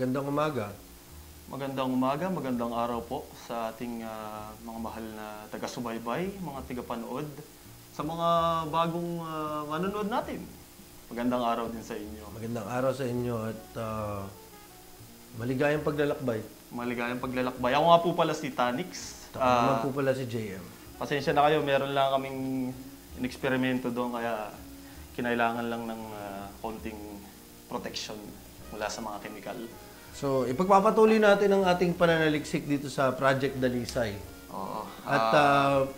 Magandang umaga. Magandang umaga, magandang araw po sa ating mga mahal na taga-subaybay, mga taga-panood, sa mga bagong manonood natin. Magandang araw din sa inyo. Magandang araw sa inyo at maligayang paglalakbay. Maligayang paglalakbay. Ako nga po pala si Tanix. Ako naman po pala si JM. Pasensya na kayo, meron lang kaming in-eksperimento doon, kaya kinailangan lang ng konting protection mula sa mga chemical. So, ipagpapatuloy natin ang ating pananaliksik dito sa Project Dalisay. Oo. At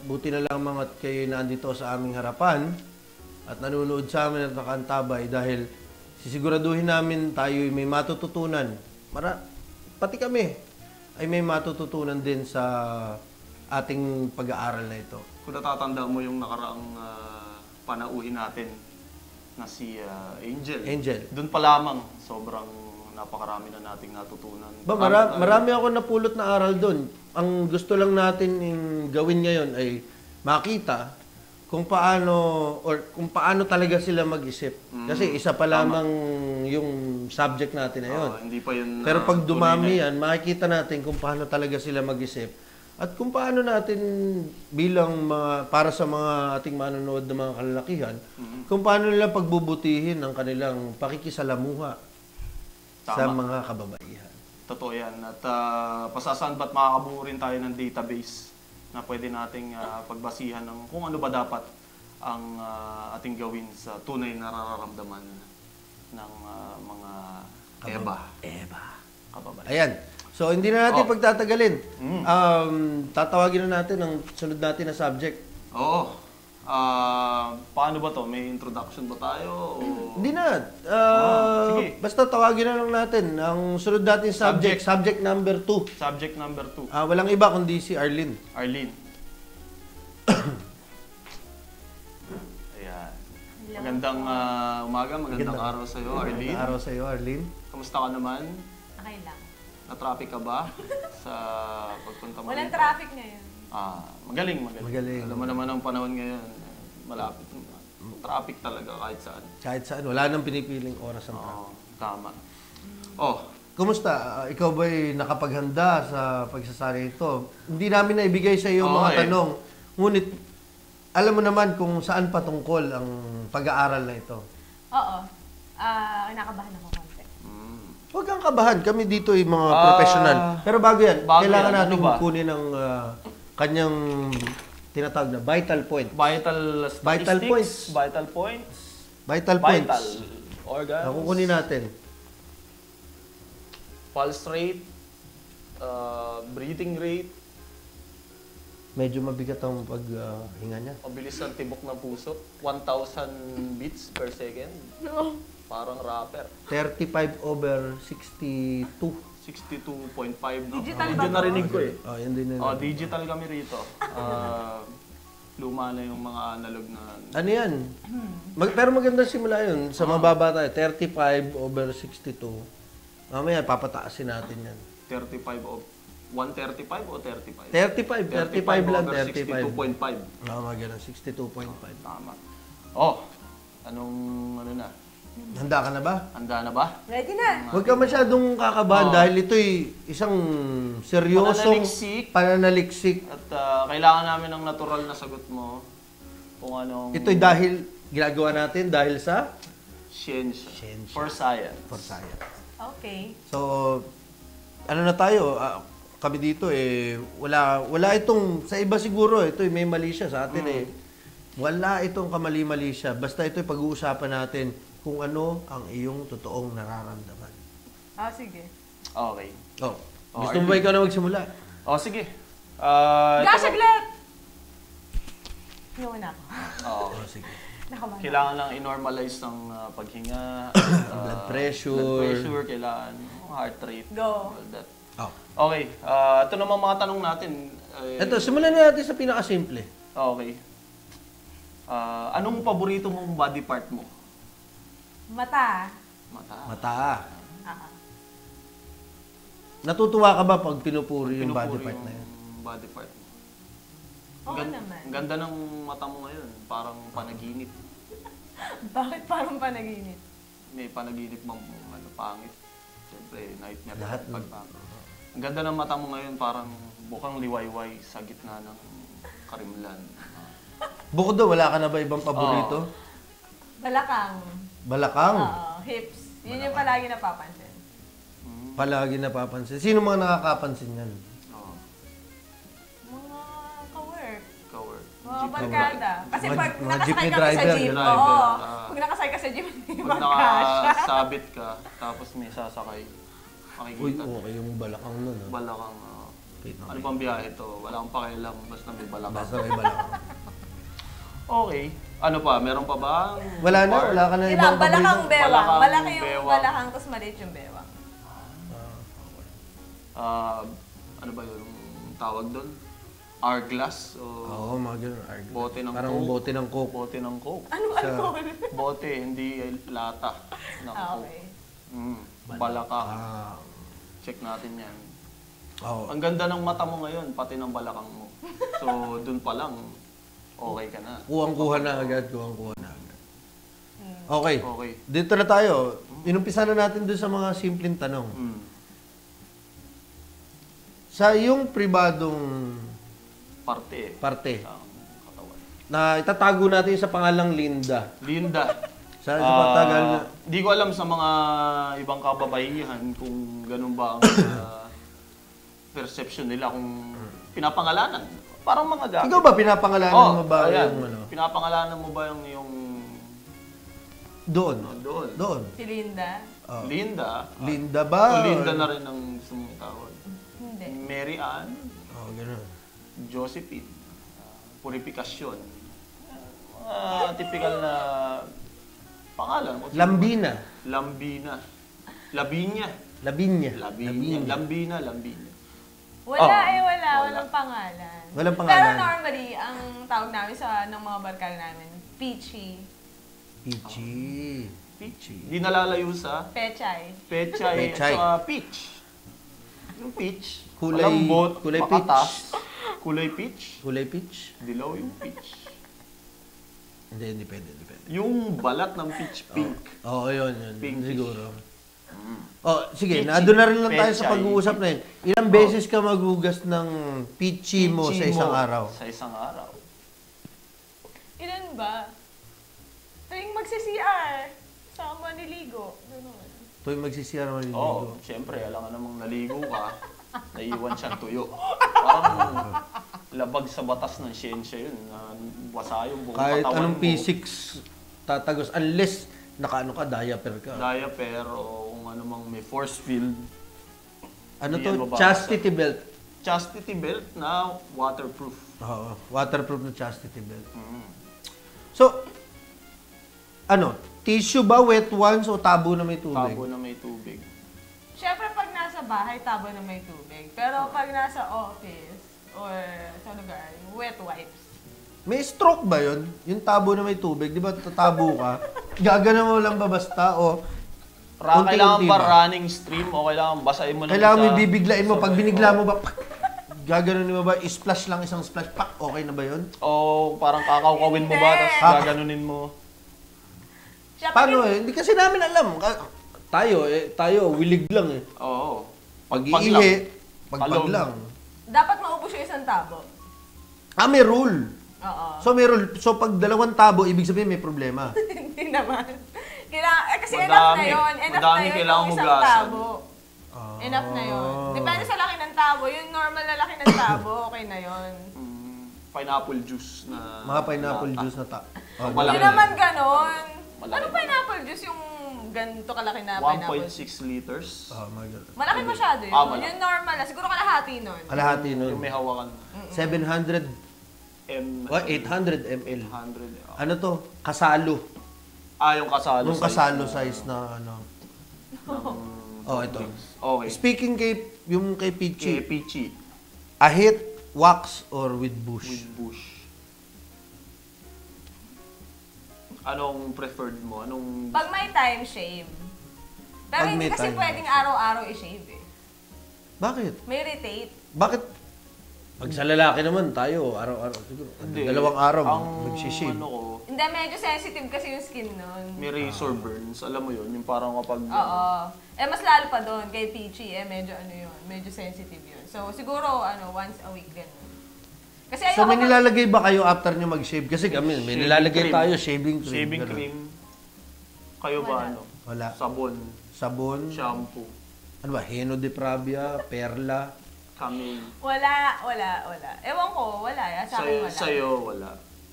buti na lang mga kayo nandito sa aming harapan at nanonood sa amin at nakaantabay dahil sisiguraduhin namin tayo may matututunan. Pati kami ay may matututunan din sa ating pag-aaral na ito. Kung natatanda mo yung nakaraang panauhin natin na si Angel. Doon pa lamang, sobrang napakarami na nating natutunan. Marami ako napulot na aral doon. Ang gusto lang natin gawin ngayon ay makita kung paano talaga sila mag-isip. Kasi isa pa lamang yung subject natin na yun. Hindi pa yun. Pero pag dumami yan, makikita natin kung paano talaga sila mag-isip. At kung paano natin bilang para sa mga ating manonood ng mga kalalakihan, kung paano nila pagbubutihin ang kanilang pakikisalamuha sa mga kababaihan. Totoo yan. At pasasaan ba't makakabuo rin tayo ng database na pwede nating pagbasihan ng kung ano ba dapat ang ating gawin sa tunay na nararamdaman ng mga kababaihan. Ayan. So, hindi na natin pagtatagalin. Tatawagin na natin ang sunod natin na subject. Oo. Paano ba to? May introduction ba tayo? O... Hindi na. Sige. Basta tawagin na lang natin ang sunod natin subject. Subject number 2. Subject number 2. Walang iba kundi si Arlene. Arlene. Ayan. Magandang umaga, magandang araw sa iyo, Arlene. Magandang araw sa iyo, Arlene. Kamusta ka naman? Okay lang. Na-traffic ka ba sa pagpunta mo? Walang traffic ngayon. Magaling. Magaling. Alam mo naman ang panahon ngayon, malapit. Traffic talaga kahit saan. Kahit saan. Wala nang pinipiling oras ang traffic. Tama. Kumusta? Ikaw ba'y nakapaghanda sa pagsasali ito? Hindi namin naibigay sa iyo mga tanong. Ngunit, alam mo naman kung saan patungkol ang pag-aaral na ito. Oo. Kinakabahan ako konti. Huwag kang kabahan. Kami dito ay mga professional. Pero bago yan, kailangan natin kunin ang kanyang tinatawag na vital point. Vital statistics, vital points. Vital points. Vital organs. Kukunin natin. Pulse rate, breathing rate. Medyo mabigat ang paghinga niya. Mabilis ang tibok ng puso. 1,000 beats per second. No. Parang rapper. 35/62. 62.5, no? Digital ba Medyo to? narinig ko eh. Yan din na. Digital kami rito. Luma na yung mga analog na... Ano yan? Pero maganda simula yun. Sa mababa tayo, 35/62. Mamaya, papataasin natin yan. 135 o 35? 35 lang, 35. 62.5. Ganun, 62.5. Tama. Anong ano na? Handa ka na ba? Handa na ba? Ready na. Huwag ka masyadong kakabahan dahil ito'y isang seryosong pananaliksik. At kailangan namin ng natural na sagot mo kung anong... Ito'y dahil, ginagawa natin dahil sa? Science. Science. For science. For science. Okay. So, ano na tayo? Kami dito wala itong, sa iba siguro, ito'y may mali siya. Sa atin wala itong kamali-mali siya. Basta ito'y pag-uusapan natin kung ano ang iyong totoong nararamdaman. Sige. Okay. Gusto mo ba ikaw na magsimula? Sige. Saglit! Inuuna ako. Sige. Nakabahan. Kailangan lang i-normalize ng paghinga. Blood pressure. Blood pressure, kailangan heart rate. Go. All that. Okay. Ito naman mga tanong natin. Ito, simulan na natin sa pinakasimple. Okay. Anong paborito mong body part mo? Mata. Mata. Natutuwa ka ba pag pinupuri yung body part na yun? Body part mo. Oo naman. Ang ganda ng mata mo ngayon. Parang panaginip. Bakit parang panaginip? May panaginip bang pangit? Siyempre, nightmare. Lahat ng- Ang ganda ng mata mo ngayon, parang bukang liwayway sa gitna ng karimlan. Bukod doon, wala ka na ba ibang paborito? Balakang. Balakang. Oo, hips. Yun yung palagi napapansin. Palagi napapansin. Sino mga nakakapansin yan? Oo. Mga ka-work. Cover. Mga barkada. Kasi Mga- pag mga nakasakay jeepney ka sa driver. jeep, Driver, oo. ah. Pag nakasakay ka sa jeep, hindi Pag magkasya. nakasabit ka, tapos may sasakay, Uy, makikita. okay yung balakang nun. Ah. Balakang, Wait, ano bang biyahe to? Wala akong pakialam, basta may balakang. Basta may balakang. Okay. Ano pa? Meron pa ba? Wala na, wala ka na Yun ibang lang, balakang paborito. bewang. Balakang Malaki yung bewang. balakang, tapos maliit yung bewang. Ano ba yun? Yung tawag doon? Hourglass? O Oo, mga ganun. bote ng Parang Coke? bote ng Coke. Bote ng Coke. Ano alcohol? Bote, hindi lata ng Coke. Okay. Balakang. Ah, Check natin yan. oo. Ang ganda ng mata mo ngayon, pati ng balakang mo. So, dun pa lang, okay ka na. Kuwang-kuha na agad, kuwang-kuha na agad. Okay. Okay. Dito na tayo. Inumpisa na natin doon sa mga simpleng tanong. Sa iyong pribadong Parte. parte, Katawan. na itatago natin sa pangalang Linda. Linda. Sa pagtagal na... Di ko alam sa mga ibang kababaihan kung ganun ba ang perception nila kung pinapangalanan. Parang mga gamit. Ikaw ba pinapangalanan mo ba ayan. yung ano? Pinapangalanan mo ba yung Doon. doon? Doon. Si Linda? Oh. Linda. Linda ba? O Linda na rin ang gusto mong itawag. Hindi. Mary Ann, Oh, ganun. Josephine, Purificacion. Typical na pangalan. Lambina. Lambina. Labinya. Labinya. Labinya. Lambina, Lambinya. Wala Oh, wala. wala. Walang pangalan. Walang Pero pangalan. normally, ang tawag namin sa ng mga barkal namin, Peachy, Peachy. Peachy. Di nalalayo sa Pechay. Pechay at Pechay. saka peach. Yung peach. Kulay- malambot, kulay makatas. Kulay peach. Kulay peach? Dilaw yung peach. Hindi pwede. Yung balat ng peach pink. Oo, yun. Pinkish. Siguro. Oh, sige, Peachy. nandun na rin lang tayo sa Pechay. pag-uusap na yun. Ilang beses ka maghugas ng peachy mo sa Peachy isang mo araw? Sa isang araw. Ilan ba? Tuwing magsi-CR. Saka maniligo. Ganun. Tuwing magsisiyar mo Oo, niligo. syempre, alam ka namang naligo ka, naiwan siyang tuyo. Parang labag sa batas ng siyensya yun, na basa yung buong Kahit katawan anong mo. physics tatagos, unless nakaano ka, diaper ka. Diaper o kung ano mang may force field. Ano Hindi to? yan mababasa. Chastity belt. Chastity belt na waterproof. Oo, waterproof na chastity belt. Mm. So, ano, tissue ba wet ones o tabo na may tubig? Tabo na may tubig. Siyempre, pag nasa bahay, tabo na may tubig. Pero pag nasa office or sa lugar, wet wipes. May stroke ba yun? Yung tabo na may tubig, di ba tatabo ka? Gagana mo lang ba basta o Kailangan unti-unti ba ba? running stream o kailangan basahin mo lang Kailangan mo sa- bibiglain mo. sa Pag wet binigla wipe? mo ba, pak, gaganon mo ba, splash lang isang splash, pak, okay na ba yun? O parang kakawkawin mo ba, Hindi. tapos gaganunin mo. Siyempre, Paano eh? Hindi kasi namin alam. Tayo, wilig lang eh. Oo. Pag-iihi, pagpag Palog. lang. dapat maubos yung isang tabo. Ah, may rule. Oo. So, may rule. So, pag dalawang tabo, ibig sabihin may problema. Hindi naman. Kailangan, kasi Madami. enough na yun. Enough Madami na yun kailangan yung isang hugasan. tabo. Enough na yun. Depende sa laki ng tabo. Yung normal na laki ng tabo, okay na yun. Pineapple juice na... Mga pineapple lata. juice na Oh, Malaki. Hindi naman ganon. Malaki. Ano pineapple juice yung ganito kalaki na pineapple? 1.6 liters. Oh, my God. Malaki masyado yun. Ah, malaki. Yung normal na. Siguro kalahati nun. Kalahati nun. Yung may hawakan. 700, 800 ml. 100. Ano to? Kasalo. Yung kasalo. Nung kasalo size na ano. Oh, ito. Okay. Speaking yung kay Peachy, Peachy. ahit, wax, or with bush? With bush. Anong preferred mo? Anong... Pag may time, shave. Pero Pag hindi may kasi time. pwedeng araw-araw i-shave eh. Bakit? May irritate. Bakit? Pag sa lalaki naman tayo, araw-araw, siguro, dalawang araw, magsishave. Ano ko, Hindi, medyo sensitive kasi yung skin nun. may razor burns, alam mo yun, yung parang kapag... Oo. Mas lalo pa doon, kay Peachy, medyo yun, medyo sensitive yun. So, siguro, once a week, ganun. Kasi So, may ayoko nilalagay ba kayo after nyo mag-shave? Kasi kami, may Shaving nilalagay cream. tayo, shaving cream. Shaving ganun. cream. Kayo ba Wala. ano? Wala. Sabon, Sabon. shampoo, Ano ba? Heno de Pravia, Perla. kamay. Wala. Ewan ko, wala. Sa akin wala. Sa'yo, wala.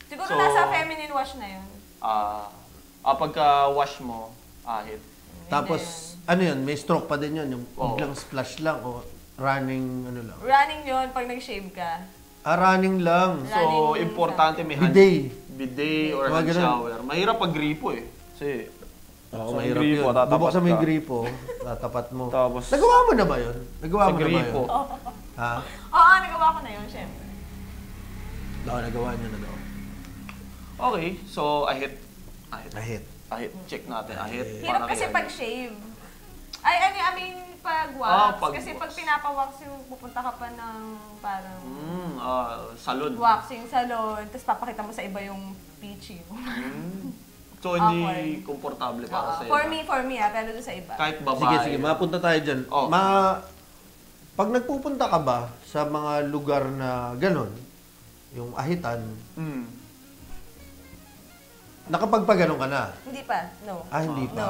Siguro So, nasa feminine wash na yun. Pagka-wash mo, ahit. Tapos, ano yun? May stroke pa din yun. Yung Oo. biglang splash lang o running, ano lang. Running yun pag nag-shave ka. Running lang. So, Running importante may hand... Bidet. Bidet or Mga hand ganun. shower. Mahirap pag gripo eh. Kasi, Oo, sa mahirap gripo, yun. tatapat Bubuksan mo yung ka. gripo, tatapat mo. Tapos, Nagawa mo na ba yun? Nagawa sa mo na ba gripo. yun? Ha? Oo, nagawa ko na yun, syempre. Oo, nagawa niyo na daw. Okay, so ahit. Ahit. Ahit. Check natin. Ahit. Hirap para kasi kay pag ano. shave. I mean, pag wax. Kasi wax. pag pinapawax yung pupunta ka pa ng parang Salon. waxing salon, tapos papakita mo sa iba yung peachy mo. So, hindi Awkward. komportable para sa For me, pero doon sa iba. Kahit babae. Sige, mapunta tayo dyan. Oh. Pag nagpupunta ka ba sa mga lugar na ganon, yung ahitan, Mm. nakapagpaganon ka na? Hindi pa, no. Hindi pa. No.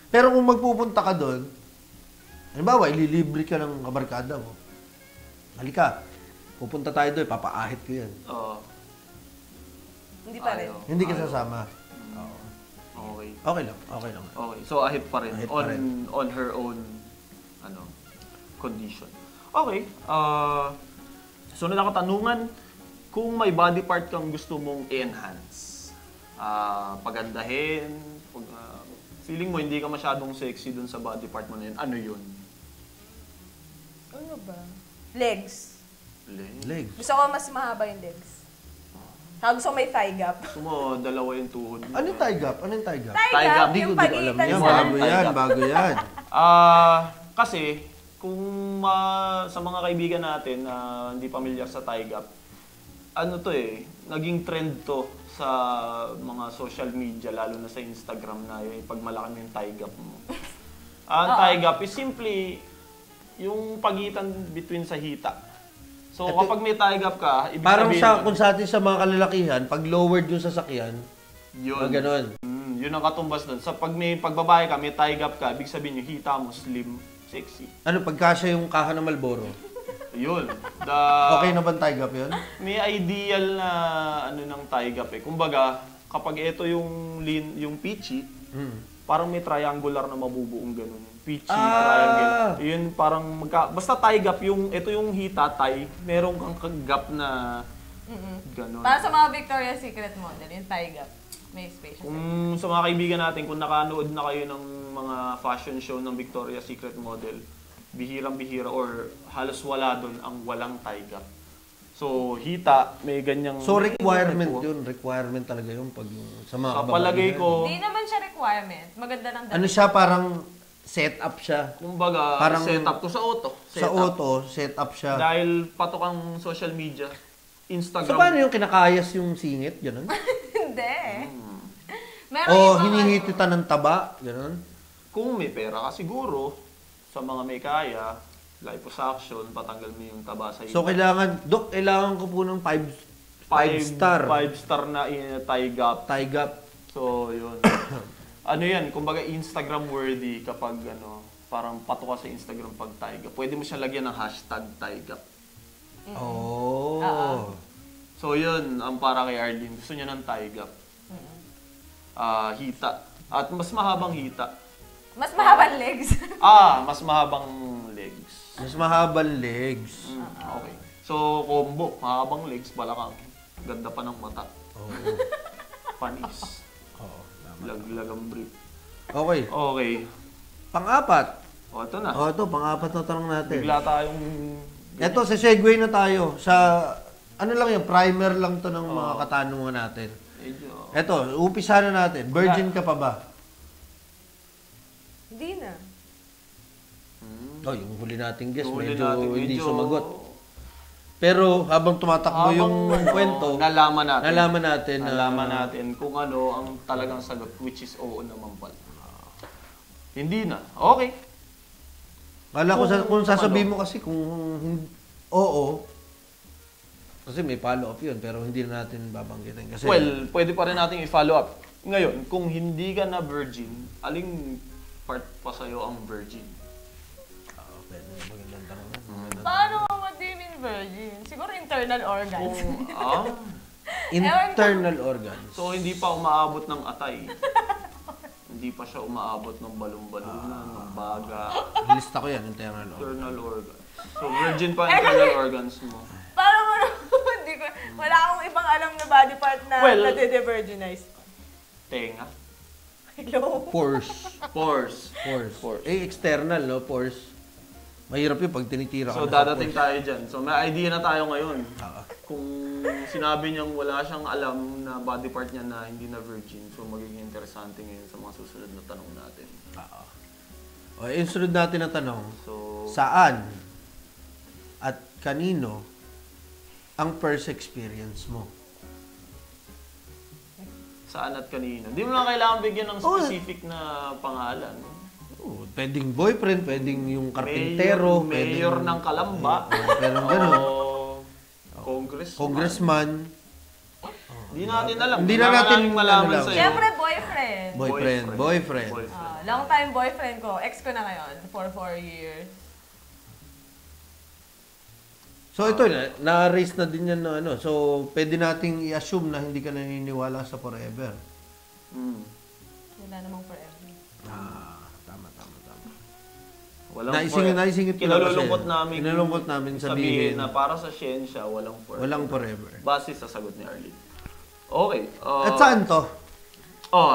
Pero kung magpupunta ka doon, halimbawa, ililibre ka ng kabarkada mo. Halika, pupunta tayo doon, papaahit ko yan. Oo. Hindi pa rin. Ayaw. Hindi ka sasama. Okay. Okay lang. Okay. So, ahit pa rin. Ahit pa rin. On her own condition. Okay. So, na katanungan, kung may body part kang gusto mong i-enhance, pagandahin, feeling mo hindi ka masyadong sexy dun sa body part mo na yun, ano yun? Ano ba? Legs. Legs. Gusto ko mas mahaba yung legs. Gusto ko may thigh gap. Gusto mo, dalawa yung tuhod mo. Ano yung tie gap? Ano yung tie gap? Thigh Thigh gap, gap, Hindi yung ko alam pagitan yan. sa... Bago Tie yan, gap. bago yan. Kasi, kung sa mga kaibigan natin na hindi pamilyar sa tie gap, ano to naging trend to sa mga social media, lalo na sa Instagram na pag malaki mo yung tie gap mo. Ang tie gap is simply yung pagitan between sa hita. So, kapag may tie gap ka, ibig Parang sabihin, kung sa atin sa mga kalalakihan, pag lowered yung sasakyan, yun. ganon. Yun ang katumbas doon. Sa pag may pagbabae ka, may tie gap ka, ibig sabihin yung hita mo slim, sexy. Ano, pagkasya yung kaha ng Malboro? Yun. Okay na ba ang tie gap yun? May ideal na ng tie gap eh. Kumbaga, kapag ito yung peachy, parang may triangular na mabubuong ganun. Peachy, triangle. Yun parang basta tie gap, ito yung hita, tie, meron kang gap na ganun. Para sa mga Victoria's Secret model, yung thigh gap. May space. Kung sa mga kaibigan natin, kung nakanood na kayo ng mga fashion show ng Victoria's Secret model, bihirang-bihira or halos wala doon ang walang tie gap. So, hita, may ganyang... So, requirement yun. Requirement talaga yun pag sa mga Sa palagay ko, Hindi naman siya requirement. Maganda lang Ano siya, parang set up siya. kumbaga, Parang- setup to sa auto. Sa Setup. auto, set up siya. Dahil patok ang social media, So, Instagram. paano yung kinakayas yung singit? Ganon? Hindi. Meron O ibang hinihititan ng taba? Ganon? Kung may pera ka siguro, sa mga may kaya, liposuction, patanggal mo yung taba sa So, kailangan ko po ng 5 star. 5 star na tie gap. Tie gap. So, yun. Ano yan, kumbaga Instagram worthy kapag parang patok ka sa Instagram pag tie gap. Pwede mo siya lagyan ng hashtag tie gap. Oh. So, yun, ang para kay Arlene. Gusto niya ng tie gap. Hita. At mas mahabang hita. Mas mahabang legs. Mas mahabang legs. Mas mahabang legs. Okay. So, combo. Mahabang legs, balakang. Ganda pa ng mata. Oh. Panis. Oo. Laglag ang brief. Okay. Okay. Pang-apat. Ito na. Ito, pang-apat na tanong natin. Bigla tayong... Ito, sa segue na tayo. Sa, ano lang yung primer lang to ng mga katanungan natin. Medyo... Ito, upisa na natin. Virgin ka pa ba? Hindi na. Oh, yung huli nating guest, Huli medyo natin, hindi medyo sumagot. Pero habang tumatakbo yung kwento, nalaman nalaman natin kung ano ang talagang sagot, which is oo naman pala. Hindi na. Okay. kala ko kung sasabihin mo kasi kung oo, kasi may follow-up yun, pero hindi na natin babanggitin. Kasi, Well, pwede pa rin natin i-follow up. Ngayon, kung hindi ka na virgin, aling part pa sa'yo ang virgin? pwede, magandang tanong yan. Paano what do you mean virgin? Siguro internal organs. Internal organs. So, hindi pa umaabot ng atay. Hindi pa siya umaabot ng balon-balunan, ng baga, Lista ko yan, internal organs. internal organs. So, virgin pa internal organs mo. Parang ano, hindi ko, wala akong ibang alam na body part na Well, nade-virginize. Tenga. Hello? Pores. Pores. Pores. External, no? Pores. Mahirap yun pag tinitira ka So, na sa dadating pores. tayo dyan. So, may idea na tayo ngayon. Ah. Kung sinabi niyang wala siyang alam na body part niya na hindi na virgin, so magiging interesante ngayon sa mga susunod na tanong natin. O, yung sunod natin na tanong, So, saan at kanino ang first experience mo? saan at kanino? Hindi mo na kailangan bigyan ng Oh. specific na pangalan. Pwedeng boyfriend, pwedeng yung karpintero, Mayor ng Kalamba. pero ganun. Congressman. Congressman, Hindi natin alam. Hindi na Kailangan natin naming malaman alam. sa'yo. Siyempre, boyfriend. boyfriend. Long time boyfriend ko. Ex ko na ngayon for 4 years. So ito, na-raise na din yan na ano. So, pwede nating i-assume na hindi ka naniniwala sa forever. Hmm. Wala namang forever. Tama. Walang Naisingit ko lang kasi. Kinalulungkot namin namin sabihin na para sa siyensya, walang forever. walang forever. Base sa sagot ni Arlene. Okay. At saan to?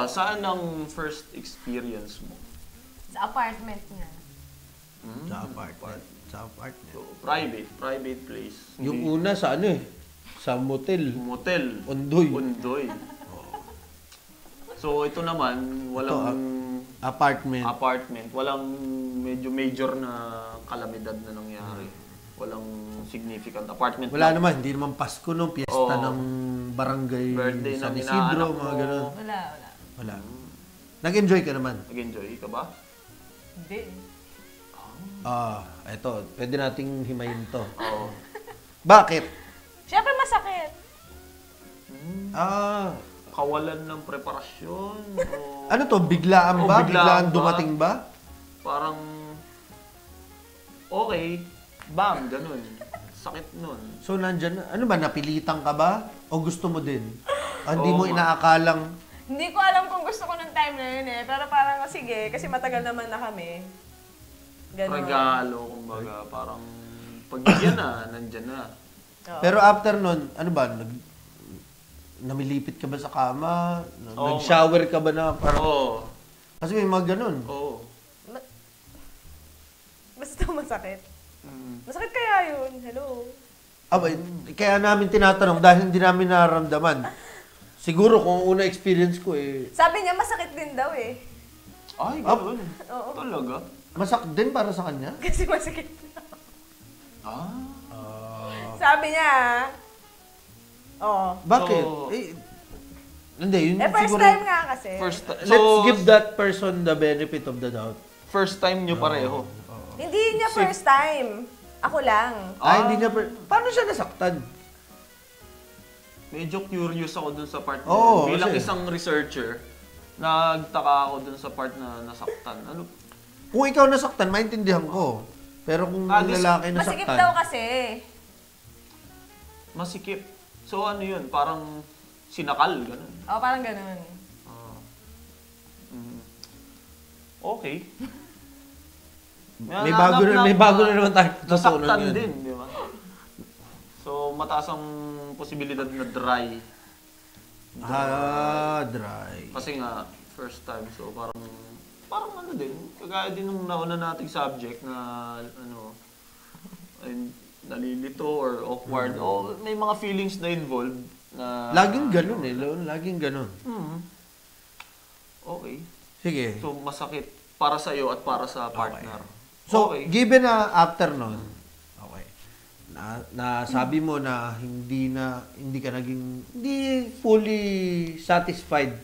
Saan ang first experience mo? Sa apartment niya. Sa apartment. Sa apartment. So, private place. Yung una sa ano eh. Sa motel. Motel. Undoy. So, ito naman, walang Apartment. apartment, walang medyo major na kalamidad na nangyari. Walang significant apartment. Wala lang. naman. Hindi naman Pasko no. Piyesta Oo. ng barangay Birthday San ng Isidro. inaanak Mga mo. ganun. Wala. Wala. Nag-enjoy ka naman. Nag-enjoy ka ba? Hindi. Eto. Pwede nating himayin to. Oo. Bakit? Siyempre masakit. Kawalan ng preparasyon? O Ano to? Biglaan ba? biglaan Biglaan ba? dumating ba? parang okay, bam, ganun. Sakit nun. So, nandyan, ano ba, napilitan ka ba? O gusto mo din? Hindi Oo mo nga. inaakalang, Hindi ko alam kung gusto ko nung time na yun eh. Pero parang sige, kasi matagal naman na kami. Ganun. Regalo, kumbaga, parang pagbigyan na, nandyan na. Oo. pero after nun, ano ba, namilipit ka ba sa kama? Oo. Nag-shower ka ba na? Parang, Oo. kasi may mga ganun. Oo. Basta masakit. Mm. Masakit kaya yun. Hello. Kaya namin tinatanong dahil hindi namin nararamdaman. Siguro kung una experience ko Sabi niya masakit din daw eh. Ay, ganun. Oo. Talaga? masak din para sa kanya. Kasi masakit. Ah. Sabi niya oo. Bakit? So, Hindi, yun First siguro. time nga kasi. Let's give that person the benefit of the doubt. First time nyo pareho. Hindi niya first time. Ako lang. Hindi niya, paano siya nasaktan? Medyo curious ako dun sa part na Oo, yun. Bilang kasi- isang researcher, nagtaka ako dun sa part na nasaktan. Ano? Kung ikaw nasaktan, maintindihan ko. Pero kung yung lalaki Masikip nasaktan, daw kasi. Masikip. So ano yun? Parang sinakal, ganun. Oo, parang ganun. Ah. Mm. Okay. may bago na naman tayo tutunan Nasaktan yun. din, di ba? So, mataas ang posibilidad na dry. Dry. Kasi nga, first time. So, parang ano din. Kagaya din nung nauna nating subject na, ay, nalilito or awkward. O, may mga feelings na involved. Na, Laging ganun laging ganun. Okay. Sige. So, masakit para sa iyo at para sa partner. So, okay. given na after nun, okay, sabi mo na hindi hindi fully satisfied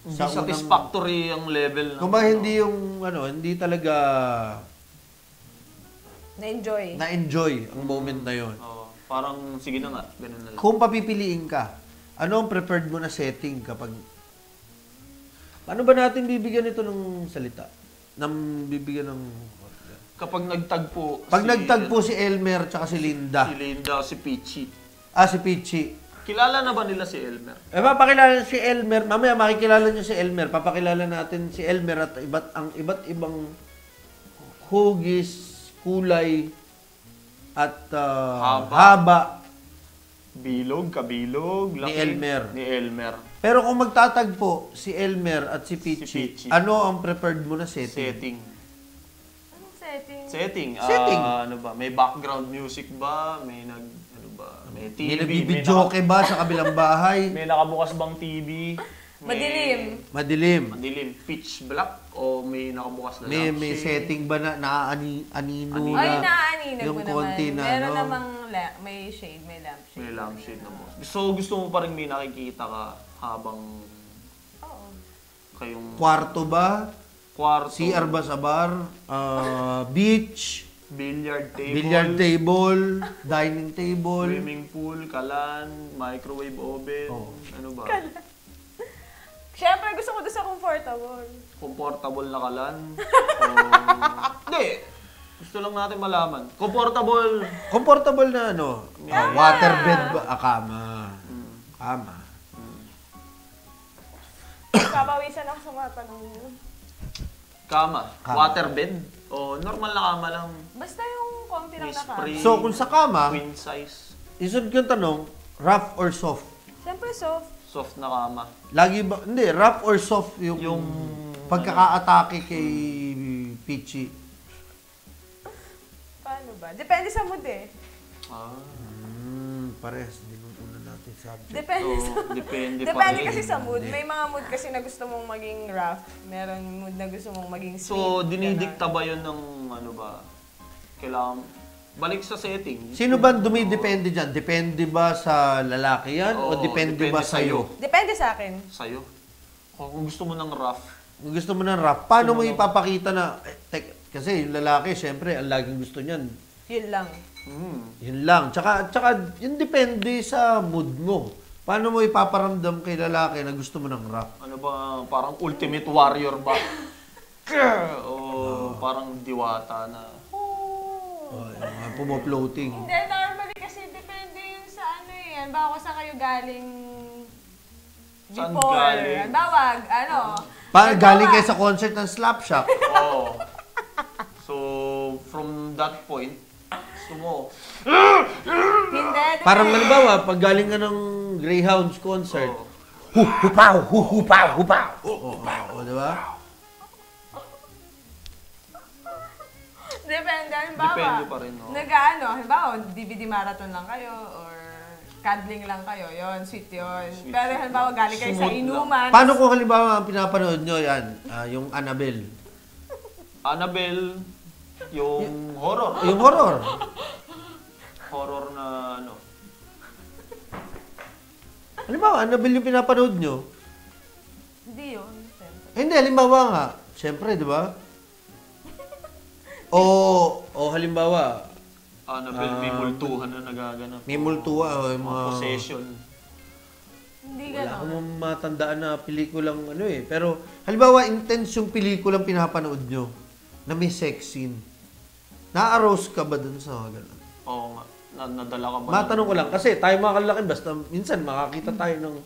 Hindi sa unang- satisfactory ang level. Kung ba hindi yung hindi talaga Na-enjoy. ang moment na yon. Parang, sige na nga, ganun na lang. Kung papipiliin ka, ano ang preferred mo na setting kapag... Paano ba natin bibigyan ito ng salita? Bibigyan ng... Kapag nagtagpo Pag nagtagpo si Elmer tsaka si Linda. si Linda, si Peachy. Si Pichi. Kilala na ba nila si Elmer? Papakilala si Elmer. Mamaya makikilala niyo si Elmer. Papakilala natin si Elmer at ang iba't ibang hugis, kulay, at haba. Bilog, kabilog, laki. Ni Elmer. Pero kung magtatagpo si Elmer at si Pichi, Pichi. ano ang preferred mo na setting? Setting. Anong setting? Setting. Setting. Ano ba? May background music ba? May may TV. May nagbibidyoke ba sa kabilang bahay? May nakabukas bang TV? Madilim. Madilim. Pitch black o may nakabukas na May setting ba na naaanino na? Ay, naaaninag yung mo naman. konti na, Meron namang may shade, may lampshade. May lampshade na boss. So, gusto mo pa rin may nakikita ka habang Oo. kayong Kwarto ba? kwarto, CR ba sa bar? Beach? billiard table, Dining table? swimming pool, kalan, microwave oven, ano ba? Siyempre, gusto ko doon sa comfortable. Comfortable na kalan. Hindi. Gusto lang natin malaman. Comfortable na waterbed ba? Kama. Kama. Papawisan ako sa mga tanong niyo. Kama. Waterbed? O normal na kama lang. Basta yung konti lang May na kama. spray. So, kung sa kama, Queen size. isod ko yung tanong, rough or soft? Siyempre soft. Soft na kama. Lagi ba? Hindi, rough or soft yung pagkaka-atake kay Pichi? Paano ba? Depende sa mood eh. Parehas, hindi mo una natin subject. Depende sa Depende pa Depende rin. kasi sa mood. May mga mood kasi na gusto mong maging rough. Meron mood na gusto mong maging sweet. So, dinidikta ba yun ng ano ba? Kailangan, balik sa setting. Sino ba dumidepende dyan? Depende ba sa lalaki yan? O depende ba sa'yo? Depende sa akin. Sa'yo. Kung gusto mo ng rough, Kung gusto mo ng rough, paano mo ipapakita na... kasi yung lalaki, syempre, ang laging gusto niyan. Yun lang. Yun lang. Tsaka yun depende sa mood mo. Paano mo ipaparamdam kay lalaki na gusto mo ng rough? ano ba, parang ultimate warrior ba? O parang diwata na. Yung mga pumoploating. Hindi, normally kasi depende yun sa ano eh. Halimbawa, saan kayo galing Saan before. galing? Halimbawa, Galing kayo sa concert ng Slapshot. Oo. So, from that point, gusto mo, Hindi. Parang halimbawa, pag galing ka ng Greyhounds concert, oh, hupaw. Oo, di ba? Depende. Halimbawa, Depende pa rin, no? halimbawa, DVD marathon lang kayo or cuddling lang kayo, yon sweet yon. Pero halimbawa, galing kayo sa Smooth lang. inuman. Paano kung halimbawa ang pinapanood nyo yan, yung Annabelle? Annabelle, yung horror. Yung horror. Horror na ano. Halimbawa, Annabelle yung pinapanood nyo. Hindi yun. Siyempre. Hindi, halimbawa nga. Siyempre, di ba? O halimbawa, Annabelle, may multuhan na nagaganap. may multuwa o yung Mga mga... possession. Hindi Wala gano'n. akong matandaan na pelikulang Pero, halimbawa, intense yung pelikulang pinapanood nyo na may sex scene. Na-arouse ka ba dun sa mga ganun? Oo nga. Nadala ka ba? Matanong ko lang, kasi tayo mga kalaki, basta minsan makakita tayo ng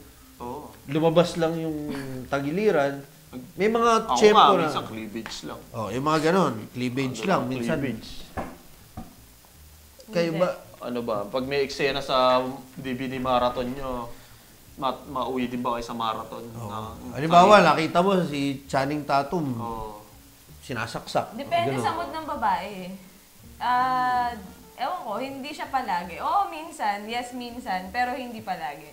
Oo. lumabas lang yung tagiliran. May mga Ako tsempo nga, na... minsan cleavage lang. Yung mga ganon. Cleavage lang. Minsan. Cleavage. Kayo ba? Ano ba? Pag may eksena sa DVD marathon nyo, mauwi din ba kayo sa marathon? Halimbawa, nakita mo si Channing Tatum. Oo. Sinasaksak. Depende Ganon. sa mood ng babae. Ewan ko, hindi siya palagi. Oo, minsan. Yes, minsan. Pero hindi palagi.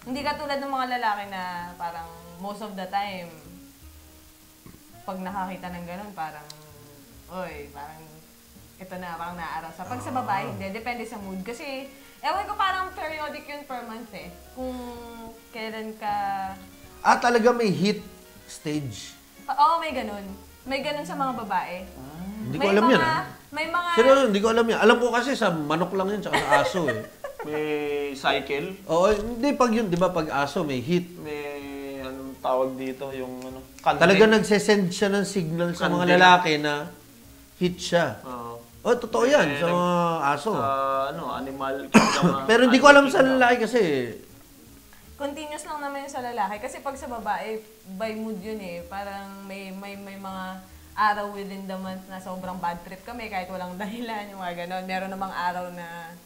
Hindi katulad ng mga lalaki na parang most of the time, pag nakakita ng ganun, parang, parang ito na, parang naaraw sa. Pag sa babae, hindi. Depende sa mood. Kasi, ewan ko parang periodic yun per month eh. Kung kailan ka... Talaga may heat stage. Oo, may ganun. May ganun sa mga babae. Hindi ko alam yan, May mga... Seryoso, hindi ko alam yan. Alam ko kasi sa manok lang yun, tsaka sa aso eh. May cycle. Oo, hindi pag yun, di ba, pag aso may heat. May anong tawag dito, yung ano, candle. Talaga nagsesend siya ng signal sa mga Candle. lalaki na heat siya. Oo. Totoo yan, sa mga aso. Animal. Pero hindi ko alam sa lalaki kasi. Continuous lang naman yun sa lalaki. Kasi pag sa babae, by mood yun eh. Parang may mga araw within the month na sobrang bad trip kami kahit walang dahilan, yung mga ganon. Meron namang araw na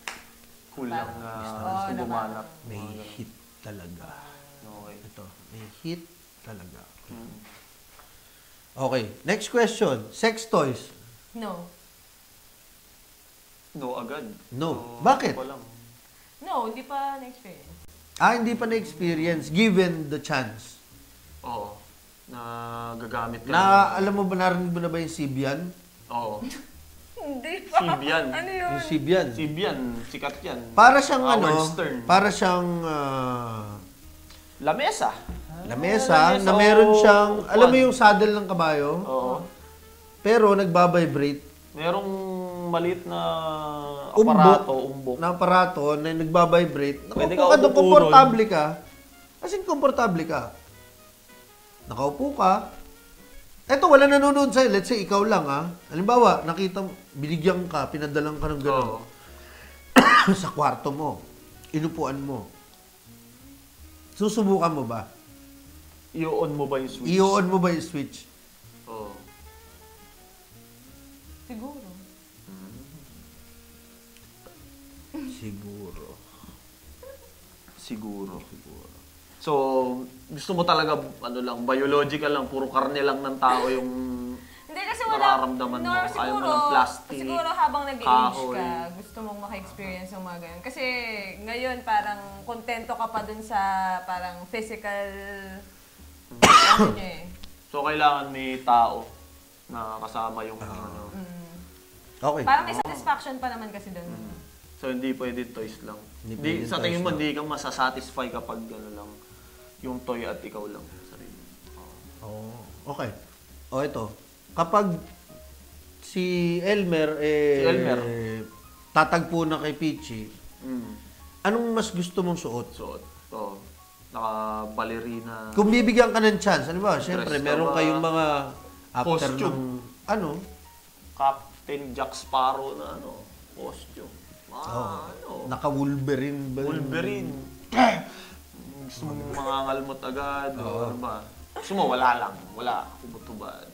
Kulang Oo, gumanap. May heat talaga. Okay. Ito, may heat talaga. Hmm. Okay, next question. Sex toys. no. No agad. No. So, Bakit? Walang. No, hindi pa na-experience. Hindi pa na-experience given the chance. Oo. Na gagamit ka. Alam mo ba, narinig mo na ba yung Sibian? Oo. Hindi pa. Sibian. Ano yun? Yung Sibian. Sibian, sikat yan. Para siyang Howard Stern. para siyang Lamesa. lamesa lamesa na meron o siyang, alam mo upuan. yung saddle ng kabayo? Oo. Pero nagbabibrate Merong maliit na umbok aparato, na aparato na nagbabibrate. Pwede Nakaupo ka ka doon, umupo komportable ka. As in, komportable ka. Nakaupo ka. Eto, wala nanonood sa'yo. Let's say, ikaw lang, ha. Halimbawa, nakita mo, binigyan ka, pinadalang ka ng gano'n. Oo. Sa kwarto mo. Inupuan mo. Susubukan mo ba? I-on mo ba yung switch? I-on mo ba yung switch? Oo. Siguro. Siguro. Siguro. So, gusto mo talaga, biological lang, puro karne lang ng tao yung Hindi kasi wala. nararamdaman mo. Nor, Ayaw mo ng plastic, siguro habang nag-age kahoy. ka, gusto mong maka-experience ng mga ganun. Kasi ngayon parang kontento ka pa dun sa parang physical ano niya eh. So, kailangan may tao na kasama yung ano. Okay. Parang may satisfaction pa naman kasi dun. So, hindi pwede toys lang. Hindi Hindi, pwede sa toys tingin mo, lang. hindi ka masasatisfy kapag lang, yung toy at ikaw lang. Sarili. Okay. Ito. Kapag si Elmer, Si Elmer. tatagpo na kay Peachy, anong mas gusto mong suot? So, naka-ballerina. Kung bibigyan ka ng chance, ano ba? Siyempre, Dress ka meron ba? kayong mga after Costume. ng, ano? Captain Jack Sparrow na costume. Naka-Wolverine ba? Wolverine. Gusto mong mangangalmot agad. O ano ba? Gusto mo, wala lang. Wala. Hubot-hubad.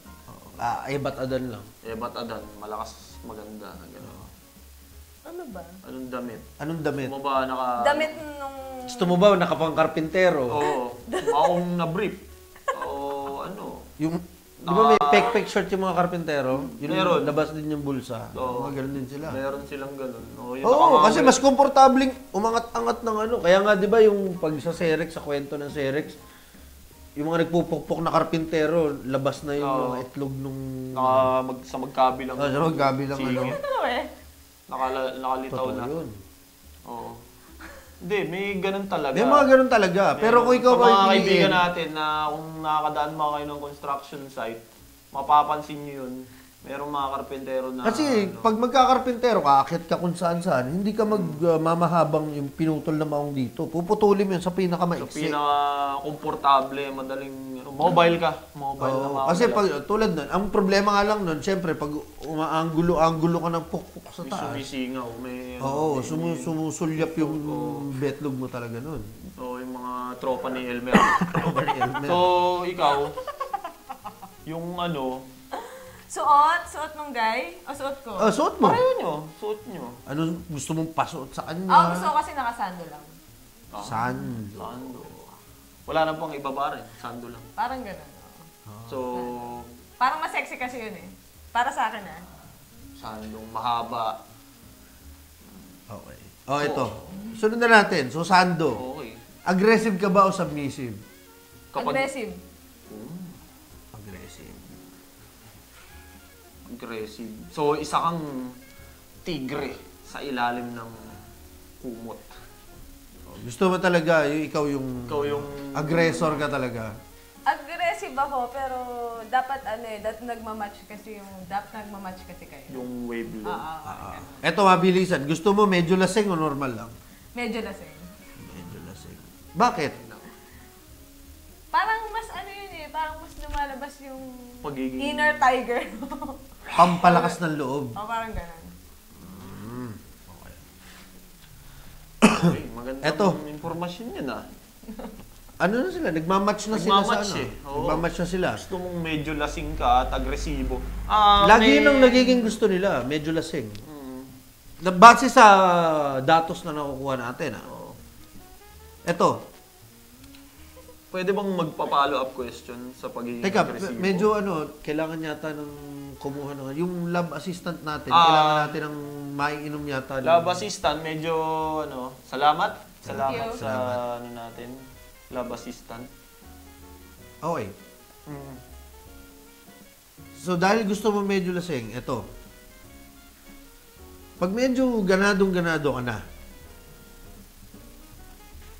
Ba't adan lang? Ba't adan? Malakas, maganda. Gano'n. Ano ba? Anong damit? Anong damit? Gusto mo ba Damit nung... Gusto mo ba nakapang-karpintero? Oo. Maong na-brief. O ano. Yung, di ba may pek-pek shirt yung mga karpintero? Yung Meron. labas din yung bulsa. Oo. Mga ganun din sila. Meron silang gano'n. Oo, kasi mas komportabling umangat-angat ng ano. Kaya nga, di ba, yung pag sa Serex, sa kwento ng Serex, yung mga nagpupukpok na karpintero, labas na yung mga itlog nung... Sa magkabilang. Sa magkabilang Sige. ano. Ano eh? Nakalitaw Totoo na. yun. Oo. Hindi, may ganun talaga. May mga ganun talaga. Pero kung ikaw sa mga ay kaibigan piliin, natin na kung nakakadaan mga kayo ng construction site, mapapansin nyo yun. Merong mga karpentero na... kasi pag magkakarpintero ka, akit ka kung saan-saan, hindi ka magmamahabang yung pinutol na maong dito. Puputulin mo yun sa So, pinakamaiksi. pinaka-komportable, madaling... Mobile ka. Mobile na Oo, mga kasi pag, tulad nun, ang problema nga lang nun, syempre, pag umaanggulo-anggulo ka ng pukpuk sa may taas, sumisingaw. May, oo, sumusulyap yung betlog mo talaga nun. So, yung mga tropa ni Elmer. Elmer. So, ikaw, yung Suot nung guy? O suot ko? Suot mo. pareho nyo. Suot nyo. Ano gusto mong pasuot sa kanya? Gusto ko kasi nakasando lang. Sando. Sando. Wala na pang ibaba rin. Sando lang. Parang gano'n. So, Parang mas sexy kasi yun eh. Para sa akin sandong mahaba. Okay. Ito. Sunod na natin. So, sando. Okay. Aggressive ka ba o submissive? Aggressive. Aggressive. Aggressive. So, isa kang tigre sa ilalim ng kumot. Gusto mo talaga, ikaw yung Ikaw yung aggressor ka talaga. Aggressive ako, pero dapat nagmamatch kasi kayo. yung wavelength. Eto, mabilisan. Gusto mo medyo lasing o normal lang? Medyo lasing. Medyo lasing. Bakit? Parang mas parang mas lumalabas yung Pagiging- inner tiger. Pampalakas ng loob. Parang ganun. Okay, magandang Eto. impormasyon yan ah. Ano na sila? Nagmamatch na sila sa Nagmamatch ano? eh. Oo. Nagmamatch na sila. Gusto mong medyo lasing ka at agresibo. Lagi yun ang nagiging gusto nila. Medyo lasing. Base sa datos na nakukuha natin. Eto. Pwede bang magpa-follow up question sa pagiging Teka, agresibo? medyo kailangan yata ng kumuha ng yung lab assistant natin. Kailangan natin ng maiinom yata. Lab assistant, medyo salamat. Salamat you. sa natin. Lab assistant. Okay. So dahil gusto mo medyo lasing, eto. Pag medyo ganadong-ganado ka na,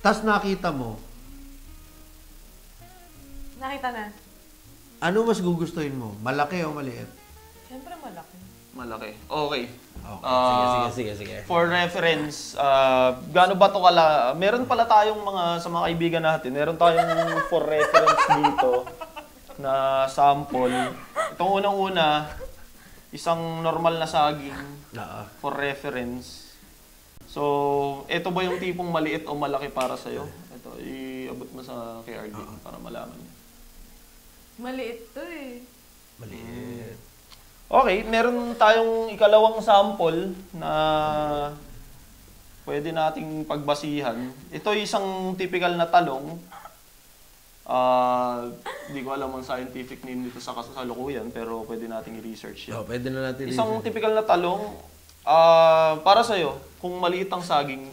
tas nakita mo, Nakita na. ano mas gugustuhin mo? Malaki o maliit? Siyempre malaki. Malaki. Okay. Sige. For reference, gaano ba to meron pala tayong sa mga kaibigan natin, meron tayong for reference dito na sample. Itong unang-una, isang normal na saging for reference. So, ito ba yung tipong maliit o malaki para sa'yo? Ito, iabot mo sa KRD para malaman niya. Maliit to eh. Maliit. Okay, meron tayong ikalawang sample na pwede nating pagbasihan. Ito ay isang typical na talong. Hindi ko alam ang scientific name nito sa kasalukuyan, pero pwede nating i-research yan. Pwede na natin Isang typical na talong. Para sa'yo, kung maliit ang saging,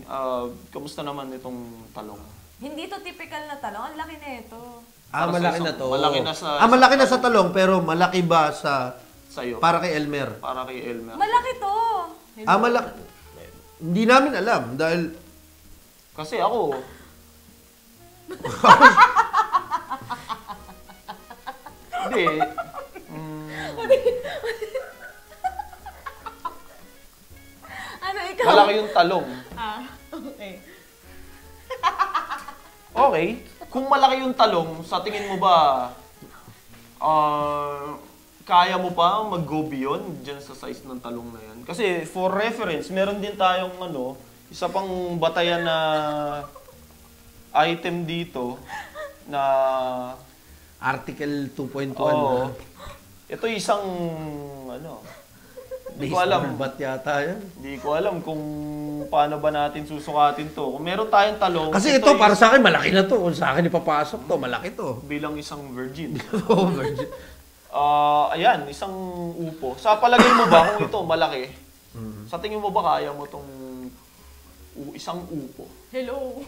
kamusta naman itong talong? Hindi to typical na talong. Ang laki na ito. malaki na to. Malaki na sa... malaki na sa talong, pero malaki ba sa'yo? para kay Elmer? Para kay Elmer. Malaki to. Malaki. Hindi namin alam dahil Kasi ako... Hindi. Ano ikaw? Malaki yung talong. Okay. Okay. Kung malaki yung talong, sa tingin mo ba, kaya mo pa mag-go beyond dyan sa size ng talong na yan? Kasi for reference, meron din tayong isa pang batayan na item dito na Article 2.1. Oo. Ito isang hindi ko alam. Ba't yata yan? Hindi ko alam kung paano ba natin susukatin to. Kung meron tayong talong... Kasi ito, para sa akin, malaki na to. Kung sa akin ipapasok to, malaki to. bilang isang virgin. Oh, virgin. Ayan, isang upo. Sa palagay mo ba kung ito malaki? Sa tingin mo ba kaya mo tong isang upo? Hello.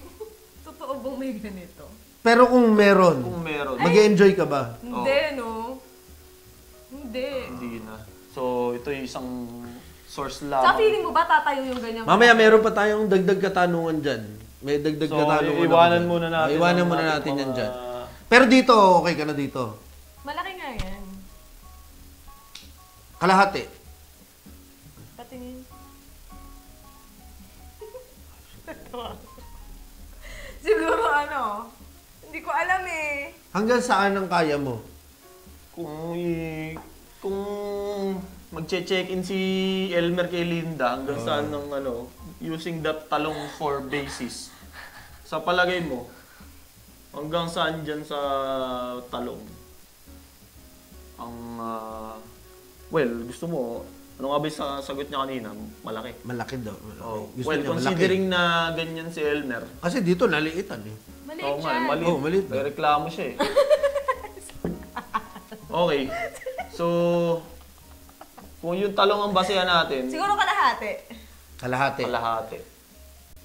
Totoo bang may ganito? Pero kung meron, Kung meron. mag-enjoy ka ba? Hindi, no? Hindi. Hindi na. So, ito yung isang source Sa lamang. feeling mo ba tatayo yung ganyan? Mamaya meron pa tayong dagdag katanungan dyan. May dagdag So, katanungan. iwanan ako muna dyan. natin. Iwanan ang muna ating natin yan mga- dyan. Pero dito, okay ka na dito. Malaki nga yan. Kalahati. Patingin. Siguro hindi ko alam eh. Hanggang saan ang kaya mo? Kung magche-check-in si Elmer kay Linda hanggang saan ng using that talong for basis. Sa palagay mo, hanggang saan dyan sa talong? Gusto mo, ano nga ba yung sagot niya kanina? Malaki. Malaki daw. Oh. Gusto Well, niya considering na ganyan si Elmer, Kasi dito, naliitan eh. Maliit oo nga, yan. maliit. Oo, maliit. May reklamo siya eh. Okay. So, kung yung talong ang basehan natin, Siguro kalahati. Kalahati. kalahati.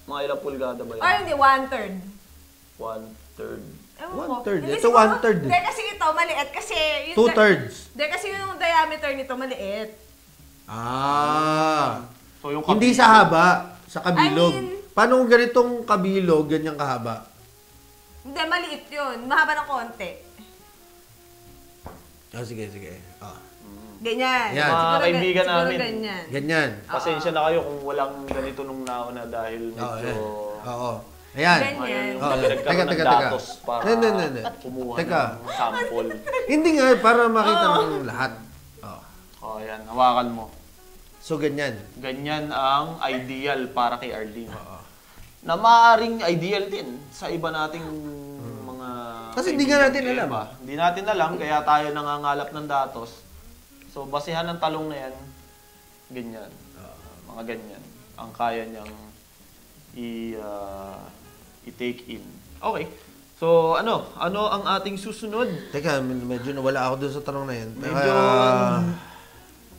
Mga ilang pulgada ba Or yan? hindi, 1/3. 1/3. Ewan ko. 1/3. Hindi, Ito siguro- 1/3. Hindi, kasi ito maliit. Kasi yung 2/3. Hindi, kasi yung diameter nito maliit. Ah. So yung Hindi kabilog, sa haba, sa kabilog. I mean- Paano kung ganitong kabilog, ganyan kahaba? Hindi, maliit yun. Mahaba ng konti. Sige. Ganyan. Yan. Mga Siguro, kaibigan siguro namin. ganyan. Ganyan. Pasensya na kayo kung walang ganito nung nauna dahil Oo, medyo Oo. Ayan. Ganyan. yung Oo, pinagkaroon ng teka. datos para Hindi. kumuha Teka. ng sample. Hindi nga, para makita ng lahat. Oo. O, yan. Hawakan mo. So, ganyan. Ganyan ang ideal para kay Arlene. Oo. Na maaaring ideal din sa iba nating mga... Kasi hindi nga natin kaibigan, alam. iba. Hindi natin alam, kaya tayo nangangalap ng datos. So, basihan ng talong na yan, ganyan. Mga ganyan. Ang kaya niyang i-take in. Okay. So, ano ang ating susunod? Teka, medyo nawala ako dun sa tanong na yan. Medyo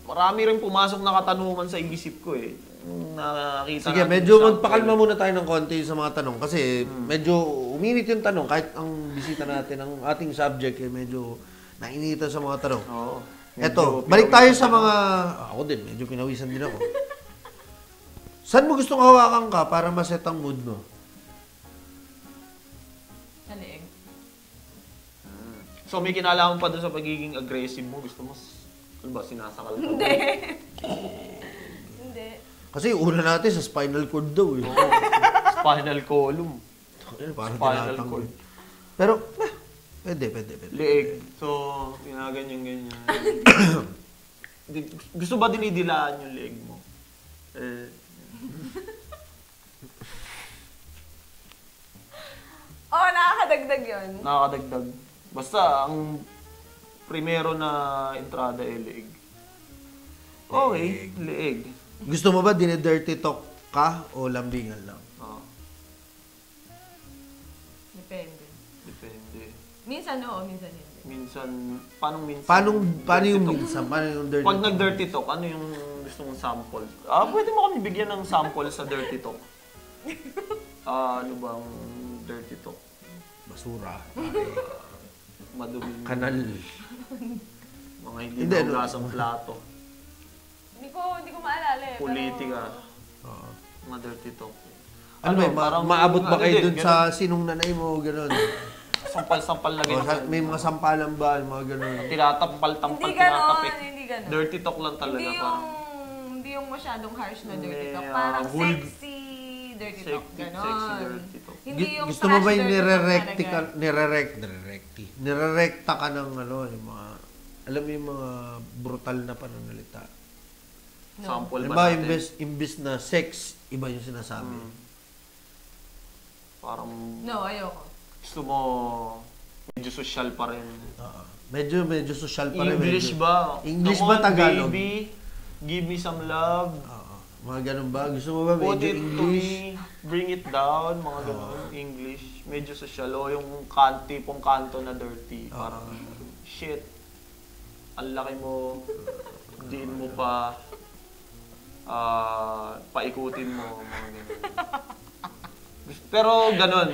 marami rin pumasok na katanungan sa isip ko eh. Nakakita Sige, natin medyo sa- magpakalma muna tayo ng konti sa mga tanong. Kasi medyo uminit yung tanong. Kahit ang bisita natin, ang ating subject, eh, medyo nainitan sa mga tanong. Oo. Eto, Medyo balik tayo pinawisan sa mga... Ako din, medyo pinawisan din ako. Saan mo gustong hawakan ka para maset ang mood mo? Sa leeg. So may kinalaman pa doon sa pagiging aggressive mo. Gusto mo, ano ba, sinasakal ka? Hindi. Hindi. Kasi una natin sa spinal cord daw eh. Oo. Spinal column. Parang Spinal tinatanggol. cord. Pero, pwede. Leeg. So, ginaganyan-ganyan. Gusto ba dinidilaan yung leeg mo? Oo, nakakadagdag yun. Nakakadagdag. Basta, ang primero na entrada ay leeg. Okay, leeg. Gusto mo ba dine-dirty talk ka o lambingan lang? Ah, Depende. depende. Minsan oo, minsan hindi. Minsan, paano minsan? Paano yung Dirty talk? minsan? Paano yung dirty Pag talk? nag-dirty talk, ano yung gusto mong sample? Pwede mo kami bigyan ng sample sa dirty talk. Ano bang dirty talk? Basura. Maduming Kanal. mga hindi Hindi, ano? naugasang plato. Hindi ko maalala eh. Politika. Oo. Mga dirty talk. Ano ba, parang- maabot ba kayo din, dun sa sinong nanay mo, gano'n? Sampal-sampal na O, ganyan. may mga sampalan ba, mga gano'n? Tinatampal-tampal, Hindi ganon, tinatapik. hindi ganon. Dirty talk lang talaga. Hindi Parang, hindi yung masyadong harsh na dirty May, talk. Parang vulg- sexy dirty talk. Ganon. sexy dirty talk. Hindi yung Gusto mo ba trash yung dirty talk nirerekta ka ng ano, yung mga, alam mo yung mga brutal na pananalita? No. sample Diba, ba natin? imbes na sex, iba yung sinasabi. Parang No, ayoko. gusto mo medyo social pa rin. Oo. Medyo social pa rin. English medyo. ba? English Come ba, on, Tagalog? baby, give me some love. Oo. Mga ganun ba? Gusto mo ba Put medyo it to English? me, bring it down, mga ganun, English. Medyo social. O yung tipong kanto na dirty. Parang, shit, ang laki mo, diin mo pa, paikutin mo, mga ganun. Pero ganun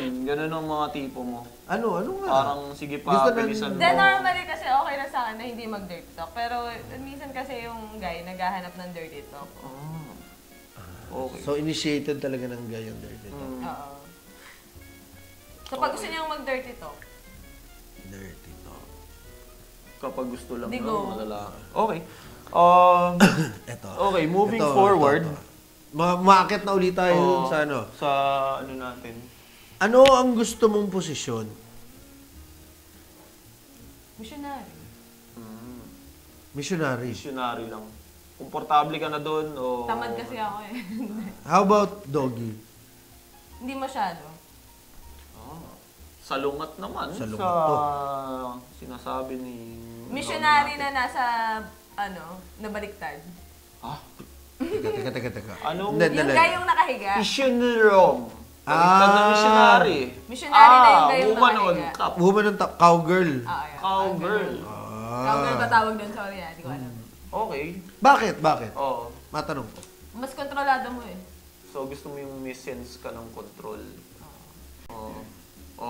ang mga tipo mo. Ano nga? Parang, sige Gusto pa, na- bilisan mo. Then normally kasi okay na sa akin na hindi mag-dirty talk. Pero minsan kasi yung guy naghahanap ng dirty talk. Okay. So, initiated talaga ng guy yung dirty talk. Oo. So pag gusto niyang mag-dirty talk, Dirty talk. Kapag gusto lang Di ng go. mga lalaki. Okay. Eto. Okay, moving Ito, forward. ito. Maakit na ulit tayo dun sa ano. Sa ano natin. Ano ang gusto mong posisyon? missionary. Missionary. Missionary lang. Komportable ka na doon o... Tamad kasi ako eh. How about doggy? Hindi masyado. Salungat naman. Salungat sa to. sinasabi ni... Missionary na nasa, nabaliktad. Teka. Anong- Hindi, Yung dali. guy yung nakahiga. Missionary. Baliktad na missionary. Missionary na yung guy yung woman on nakahiga. top. Woman on top. Cowgirl. Ayan. Cowgirl. Cowgirl ba tawag doon? Sorry hindi ko alam. Okay. Bakit? Oo. Matanong ko. Mas kontrolado mo eh. So gusto mo yung may sense ka ng control. Oo.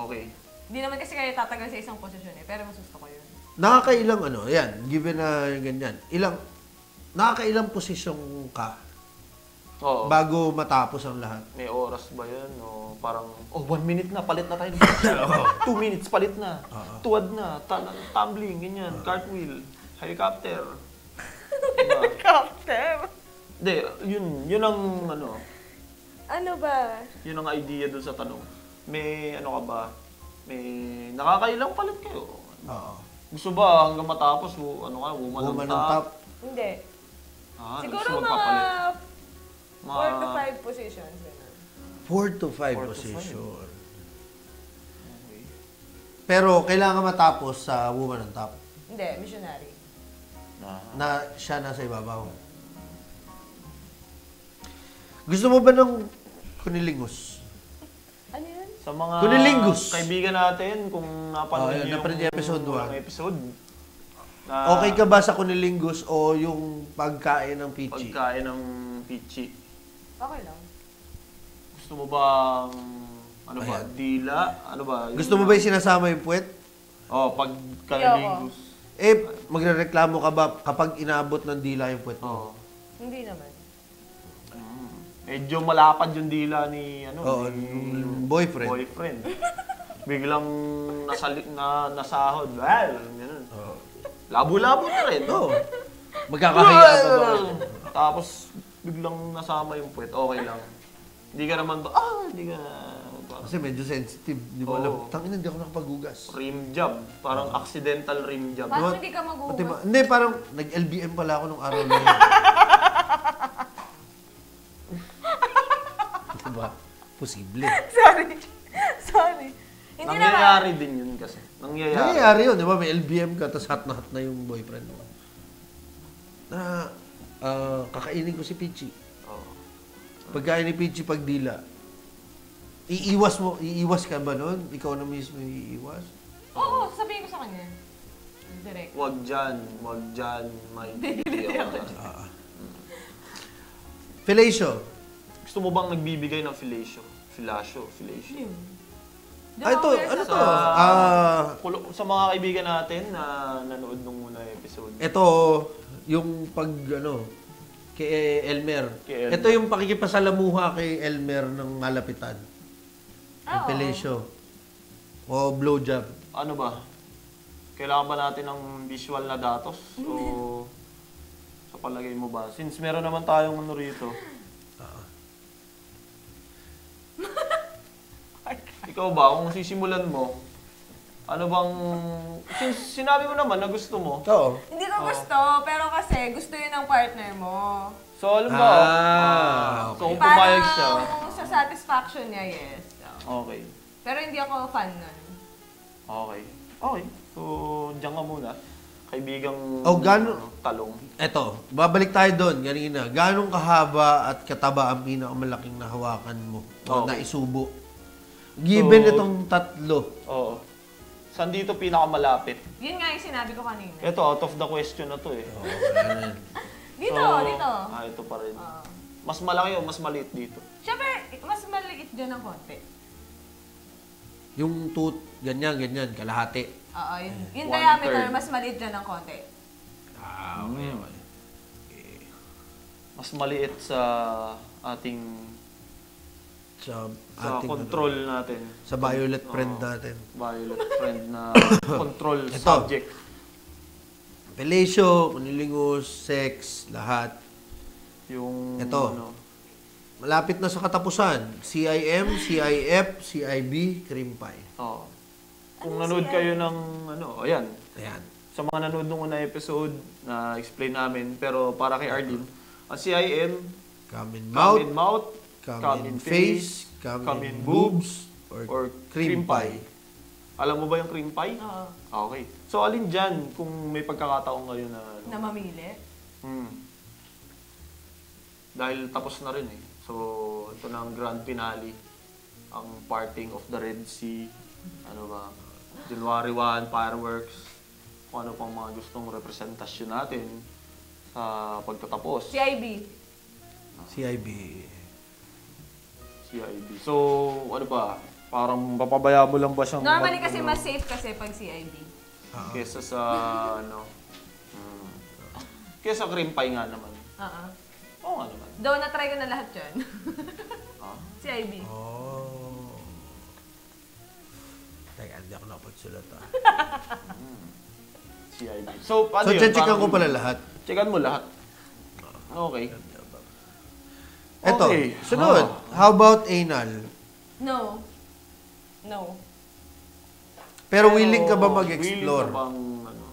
Okay. Hindi naman kasi kayo tatagal sa isang posisyon eh. Pero mas gusto ko yun. Nakakailang given na ganyan. Nakakailang posisyon ka Oo. bago matapos ang lahat. May oras ba yun? O parang, 1 minute na, palit na tayo. 2 minutes, palit na. Tuwad na, tumbling, ganyan, cartwheel, helicopter. Diba? Helicopter! Hindi, yun ang Ano ba? yun ang idea dun sa tanong. May ano ka ba? May nakakailang palit kayo? Oo. Gusto ba hanggang matapos, woman Woman on on top. top? Hindi. Siguro Siguro magpapalit. mga 4 to 5 positions. Ganun. 4 to 5 4 to 5. position. Okay. Pero kailangan matapos sa woman on top Hindi, missionary. na siya nasa ibabaw. Gusto mo ba ng kunilingus? Ano yun? Sa mga Kunilingus. kaibigan natin, kung napanood Yun, niyo napanood niyo episode unang 1. episode, na Okay ka ba sa kunilingus o yung pagkain ng pichi? pagkain ng pichi? Okay lang. Gusto mo bang, Ayan. dila? Ano ba? Gusto mo ba yung sinasama yung puwet? Pag kanilingus. Magrereklamo ka ba kapag inaabot ng dila yung puwet mo? Oo. Hindi naman. Medyo malapad yung dila ni Oo, ni boyfriend. Biglang nasahod. Well, ganun. Labo-labo na rin. Oo. Magkakahiya pa ba? Tapos biglang nasama yung puwet. Okay lang. Hindi ka naman hindi ka Kasi medyo sensitive. Di mo Oo. alam. Tangina, hindi ako nakapag-ugas. rim job. Parang accidental rim job. Paano hindi ka Pati maghugas? hindi, parang nag-LBM pala ako nung araw na yun. Diba? Posible. Sorry. Hindi naman. Nangyayari din yun kasi. Nangyayari yun, di ba? May LBM ka, tapos hot na hot na yung boyfriend mo. Kakainin ko si Pichi. Oo. Pagkain ni Pichi pag dila, iiwas ka ba nun? Ikaw na mismo iiwas? Oo, sabihin ko sa kanya. Direct. Wag dyan, may hindi ako dyan. Fellatio. Gusto mo bang nagbibigay ng fellatio? Fellatio. Yun. Ito, ano to? Sa mga kaibigan natin na nanood nung unang episode. Ito, yung kay Elmer. Kay Elmer. Ito yung pakikipasalamuha kay Elmer ng malapitan. Yung Oo. fellatio. O blowjob. Ano ba? Kailangan ba natin ng visual na datos? O sa palagay mo ba? Since meron naman tayong rito. Ikaw ba, kung sisimulan mo, ano bang... Since sinabi mo naman na gusto mo. Oo. Hindi ko gusto, pero kasi gusto yun ng partner mo. So, alam ba? Okay. So, kung pumayag siya. Parang sa satisfaction niya, yes. Okay. Pero hindi ako fan nun. Okay. Okay. So, diyan ka muna. Kaibigang talong. Eto, babalik tayo doon, ganina. Ganong kahaba at kataba ang pinakamalaking nahawakan mo o Okay. naisubo? Given So, itong tatlo. Oo. Saan dito pinakamalapit? Yun nga yung sinabi ko kanina. Ito, out of the question na to eh. Dito, So, dito. Ito pa rin. Oo. Mas malaki o mas maliit dito? Siyempre, mas maliit dyan ng konti. Yung ganyan, kalahati. Oo, yung 1/3. diameter, mas maliit dyan ng konti. Okay. Mas maliit sa ating Sa sa ating control natin. sa violet Oo. friend natin. Violet friend na control Ito. subject. Fellatio, kunilingus, sex, lahat. Yung Ito. Malapit na sa katapusan. CIM, CIF, CIB, cream pie. Oo. Kung nanood kayo ng ayan. Ayan. Sa mga nanood nung unang episode na explain namin, pero para kay Arlene, ang CIM, Come in come in mouth, mouth, come in face, come in boobs, or cream pie. Alam mo ba yung cream pie? Oo. Okay. So, alin dyan kung may pagkakataon kayo na... Na mamili. Dahil tapos na rin eh. So, ito na ang grand finale. Ang parting of the Red Sea. Ano ba? January 1, fireworks. Kung ano pang mga gustong representasyon natin sa pagtatapos. CIB. CIB. CIB. So, ano ba? Parang papabaya mo lang ba siyang... Normally kasi mas safe kasi pag CIB. Kesa sa, kesa cream pie nga naman. Oo. Oo nga naman. Though na-try ko na lahat yun. Ah. Si IB. Oh. Teka, hindi ako nakapagsulat ah. CIB. So, ano So, yun? checkan Parang- ko pala lahat. Checkan mo lahat. Okay. Eto, Okay. sunod. How about anal? No. No. Pero willing ka ba Willing mag-explore? ka bang, ano?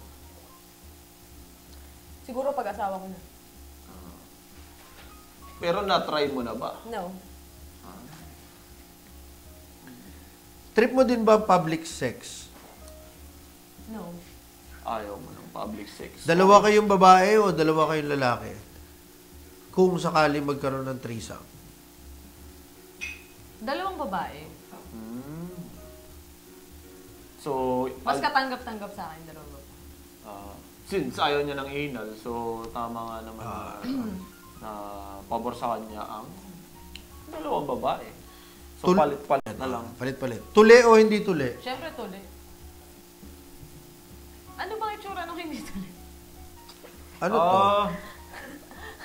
Siguro pag-asawa ko na. Pero na-try mo na ba? No. Trip mo din ba public sex? No. Ayaw mo ng public sex. Dalawa kayong babae o dalawa kayong lalaki? Kung sakali magkaroon ng threesome. Dalawang babae. Hmm. So, Mas katanggap-tanggap sa akin, dalawang babae. since ayaw niya ng anal, so tama nga naman na pabor sa kanya ang dalawang babae. So, Tul- palit-palit na lang. Palit-palit. Tuli o hindi tuli? Siyempre, tuli. Ano bang itsura nung hindi tuli? Ano to?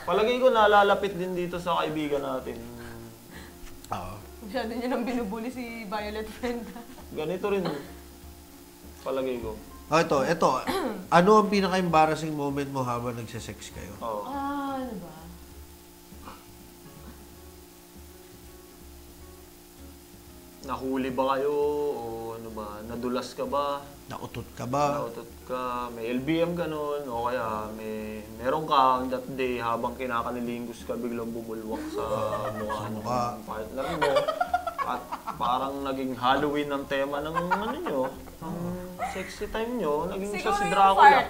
Palagay ko nalalapit din dito sa kaibigan natin. Oo. Masyado niya nang binubuli si Violet Fenda. Ganito rin. Palagay ko. Oh, ito. Ano ang pinaka-embarrassing moment mo habang nagsisex kayo? Oo. Ano ba? Nahuli ba kayo? O ano ba? Nadulas ka ba? Nautot ka ba? Nautot ka? May LBM ganun? O kaya meron ka that day habang kinakanilinggus ka biglang bumulwak sa mukha ng partner mo. At parang naging Halloween ang tema ng ano nyo, ng sexy time nyo. Naging siya Siguro si yung Dracula. fart.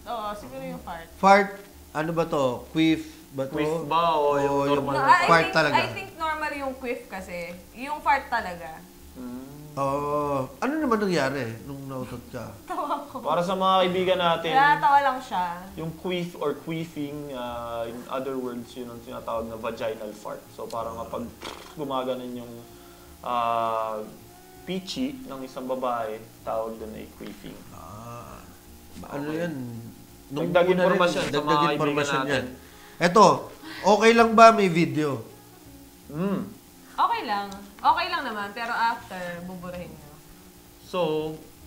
Oo, siguro yung fart. Fart, ano ba to? Queef ba to? Quiff ba o yung normal? No, fart talaga? I think normal yung quiff kasi. Yung fart talaga. Oo. Ano naman nangyari nung nautot ka? Tawa ko. Para sa mga kaibigan natin, Natawa lang siya. yung queef or queefing, in other words, yun ang tinatawag na vaginal fart. So parang kapag gumaganon yung peachy ng isang babae, tawag doon ay queefing. Ano yan? Dagdag una rin, impormasyon sa mga dagdag kaibigan impormasyon natin. yan. Eto, okay lang ba may video? Okay lang. Okay lang naman, pero after, buburahin nyo. So,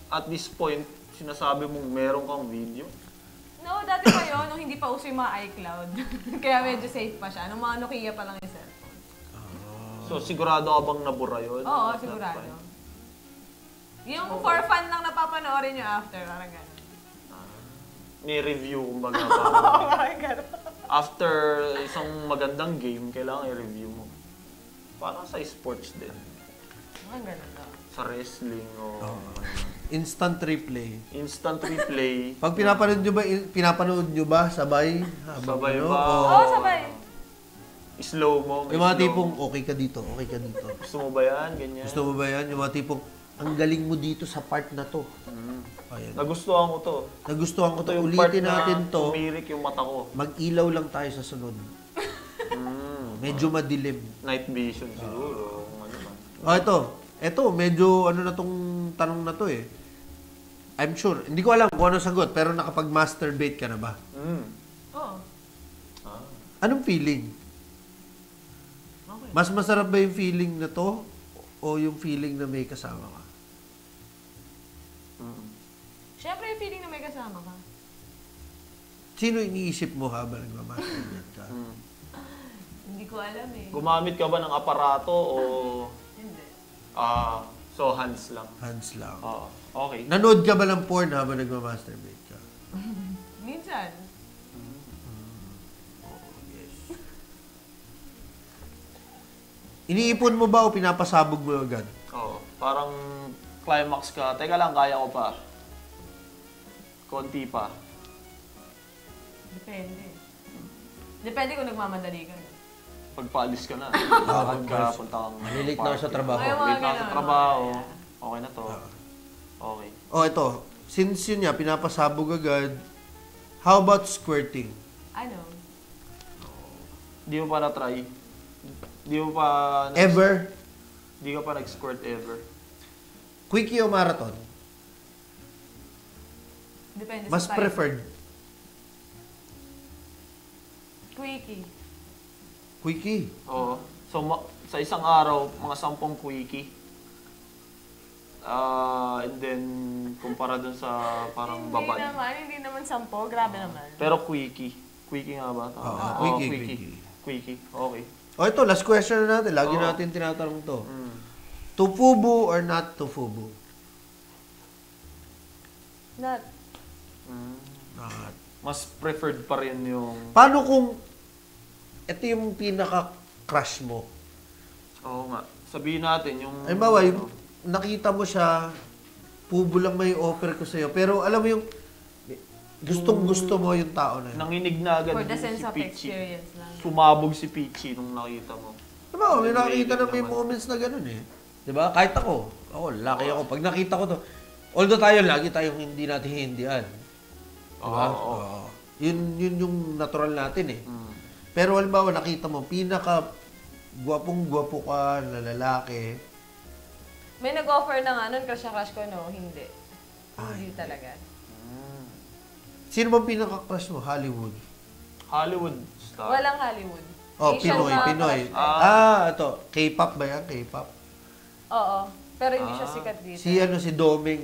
at this point, sinasabi mong meron kang video? No, dati pa yun, nung hindi pa uso yung mga iCloud. Kaya medyo safe pa siya. Nung mga Nokia pa lang yung cellphone. So, sigurado ka bang nabura yun? Oo, At that sigurado. time? Yung for fun lang napapanoorin nyo after, parang gano'n. May review, kumbaga. Oo, parang gano'n. After isang magandang game, kailangan i-review mo. Parang sa sports din. Parang gano'n daw. Sa wrestling o Instant replay. instant replay. Pag pinapanood nyo ba sabay? Habang Sabay ano? ba? O Oo, sabay. Slow mo. may yung mga slow. tipong okay ka dito, okay ka dito. Gusto mo ba yan? Ganyan. Gusto mo ba yan? Yung mga tipong, ang galing mo dito sa part na to. Ayan. Nagustuhan ko to. Nagustuhan ko Ito to. yung part Ulitin natin na to. tumirik yung mata ko. Mag-ilaw lang tayo sa sunod. Medyo madilim. Night vision siguro. Ano ba? Oh, ito, medyo ano na tong tanong na to eh. I'm sure, hindi ko alam kung ano sagot, pero nakapag-masturbate ka na ba? Oo. Anong feeling? Okay. Mas masarap ba yung feeling na to o yung feeling na may kasama ka? Siyempre yung feeling na may kasama ka. Sino iniisip mo habang nagmamasturbate ka? Hindi ko alam eh. Gumamit ka ba ng aparato o Hindi. so hands lang? Hands lang. Oo. Okay. Nanood ka ba ng porn habang nagmamasturbate ka? Minsan. Iniipon mo ba o pinapasabog mo agad? Oo. Parang climax ka. Teka lang, kaya ko pa. Konti pa. Depende. Depende kung nagmamadali ka. Pagpaalis ka na. of course. Punta kang Malilit na ako sa party. trabaho. Ay, mga Late na ako sa ganun. trabaho. Okay na to. Okay. Oh, ito. Since yun nga, pinapasabog agad, how about squirting? Ano? Di mo pa na-try? Di mo pa... Ever? Di ka pa nag-squirt ever? Quickie o marathon? Depende Mas sa time. preferred. Quickie. Quickie. Oo. So, sa isang araw, mga 10 quickie. And then, kumpara dun sa parang babad. Hindi naman 10. Grabe naman. Pero quickie. Quickie nga ba? Oo, Quickie. Quickie. Okay. O ito, last question na natin. Lagi natin tinatanong to. Tufubu or not tufubu? Not. Not. Mas preferred pa rin yung... Paano kung ito yung pinaka-crush mo? Oo nga. Sabihin natin yung... Ay bawa, yung nakita mo siya, pubo lang may offer ko sa'yo. Pero alam mo yung gustong-gusto mo yung tao na yun. Nanginig na agad For the sense si of Peachy. experience lang. Sumabog si Peachy nung nakita mo. Diba, may nakita na may naman. moments na ganun eh. Diba? Kahit ako, lucky ako. Pag nakita ko to, although tayo, lagi tayong hindi natin hindihan. Diba? Oo. Yun yung natural natin eh. Pero halimbawa, nakita mo, pinaka gwapong-gwapo ka na lalaki. May nag-offer na nga nun, crush na crush ko, no? Hindi. Hindi talaga. Sino bang pinaka-crush mo? Hollywood? Hollywood star. Walang Hollywood. Oh, Asian Pinoy, mga Pinoy. crush. Ito. K-pop ba yan? K-pop? Oo. Pero hindi siya sikat dito. Si Doming.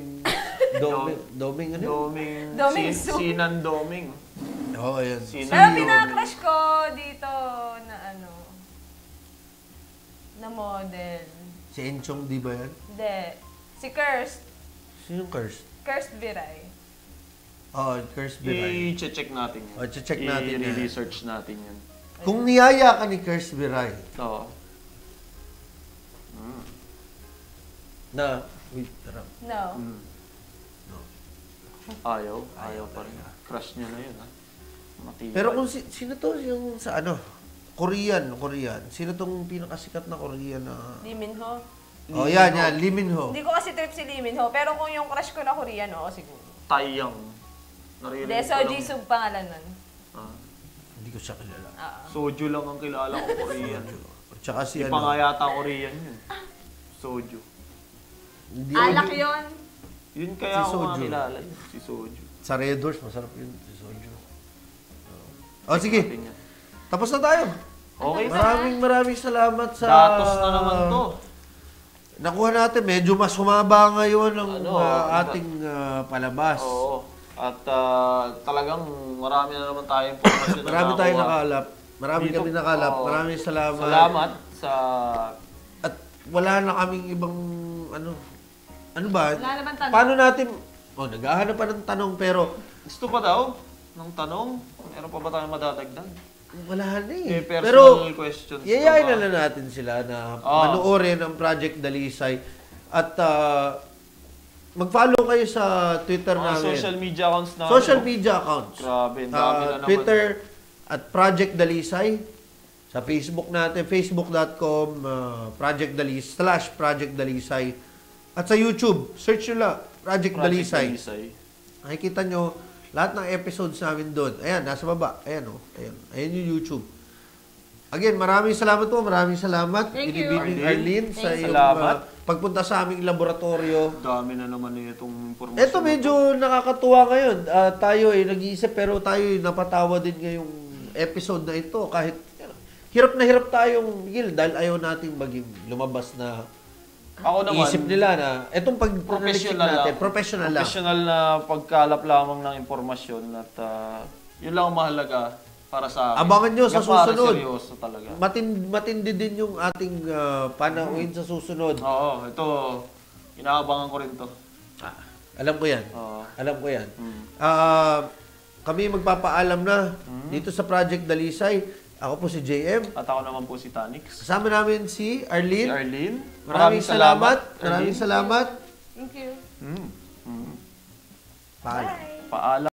Doming ano? Doming Su. Sinan Doming. Oo, ayan. Pero pinaka-crush ko dito na na model. Si Enchong, di ba yan? Hindi. Si Kirst. Sino yung Kirst? Kirst Biray. Kirst Biray. I-check natin yan. I-check natin yan. I-research natin yan. Kung niyaya ka ni Kirst Biray, Oo. na, wait, tara. No. Ayaw pa rin. Crush niya na yun, ha? Matibay. Pero kung sino to yung sa Korean. Sino tong pinakasikat na Korean na... Lee Min Ho. yan, Lee Min Ho. Hindi ko kasi trip si Lee Min Ho. Pero kung yung crush ko na Korean, oo, siguro. Taeyang. Hindi, Naririnig So Jisoo pangalan nun. Hindi ko siya kilala. Soju lang ang kilala ko Korean. Tsaka si Di pa nga yata Korean yun. Soju. Hindi Alak yun. Yun kaya Si ako nga Soju. kilala yun. Si Soju. Sa Red Doors, masarap yun. Si Soju. Sige. Natin yan. Tapos na tayo. Okay. Maraming salamat sa... Datos na naman to. Nakuha natin. Medyo mas humaba ngayon ang ating palabas. Oo. At talagang marami na naman tayong information. Marami tayong nakuha. nakalap. Marami Dito, kami nakalap. oo. Maraming salamat. Salamat sa... At wala na kaming ibang ano ba? Wala naman tanong. Paano natin... naghahanap pa ng tanong pero Gusto pa daw ng tanong? Meron pa ba tayong madadagdag? wala na eh. Personal Pero questions. yayain pa ba? na lang natin sila na manoorin ang Project Dalisay. At mag-follow kayo sa Twitter Mga namin. social media accounts namin. Social media accounts. Grabe, ang dami na naman. Twitter at Project Dalisay. Sa Facebook natin, facebook.com Project Dalisay. At sa YouTube, search nyo lang, Project Dalisay. Nakikita nyo lahat ng episodes namin doon. Ayan, nasa baba. Ayan, Ayan yung YouTube. Again, maraming salamat po. Maraming salamat. Thank you. Binibining Arlene sa Thank iyong Salamat. pagpunta sa aming laboratorio. Dami na naman itong information. Ito medyo nakakatuwa ngayon. Tayo ay nag-iisip pero tayo ay napatawa din ngayong episode na ito. Kahit hirap na hirap tayong Gil dahil ayaw nating maging lumabas na Ako naman, isip nila na itong professional natin, lang. professional lang. Professional na pagkalap lamang ng impormasyon at yun lang ang mahalaga para sa akin. Abangan nyo sa Yan para susunod. seryoso talaga. Matindi din yung ating panauhin sa susunod. Oo, ito, inaabangan ko rin to. Alam ko yan. Oo. Alam ko yan. Kami magpapaalam na dito sa Project Dalisay. Ako po si JM. At ako naman po si Tanix. Kasama namin si Si Arlene. Arlene. Maraming salamat. Arlene. Maraming salamat. Thank you. Bye. Paalam.